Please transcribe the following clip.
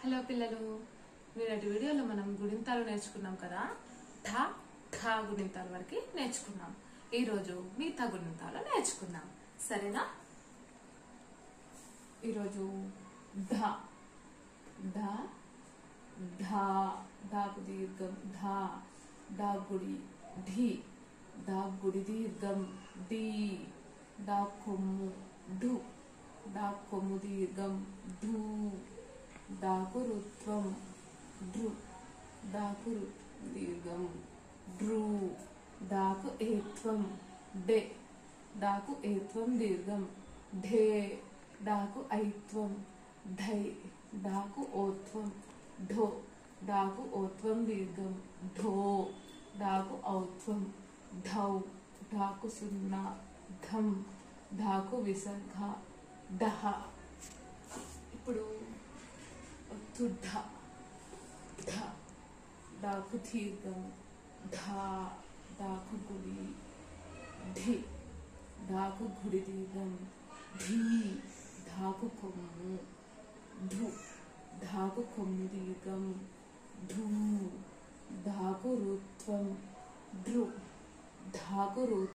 Hello పిల్లలు, నిన్నటి వీడియోలో మనం గుణింతాలు నేర్చుకున్నాం కదా. ఠ ఠ గుణింతాల వరకు నేర్చుకున్నాం. ఈ రోజు మిగతా గుణింతాలు నేర్చుకుందాం, సరేనా? ఈరోజు ధ ధ ధా ధాకు దీర్ఘం ధా డాగుడి ఢీ డాగుడి దీర్ఘం ఢీ డాకొమ్ము ఢు డాకొమ్ము దీర్ఘం ఢూ డాకురుత్వం ఢృ డాకురు దీర్ఘం ఢృ డాకు ఏత్వం డే డాకు ఏత్వం దీర్ఘం ఢే డాకు ఐత్వం ఢై డాకు ఓత్వం ఢో డాకు ఓత్వం దీర్ఘం ఢో డాకు ఔత్వం ఢౌ డాకు సున్నా ఢం డాకు విసర్గ డహ. ఇప్పుడు ధ ధ డాకు దీర్ఘం ధా డాకు గుడి ఢి డాకు గుడి దీర్ఘం ఢీ ధాకు కొమ్ము ధు ధాకు కొమ్ము దీర్ఘం ధూ ధాకు రుత్వం ధృ ధాకు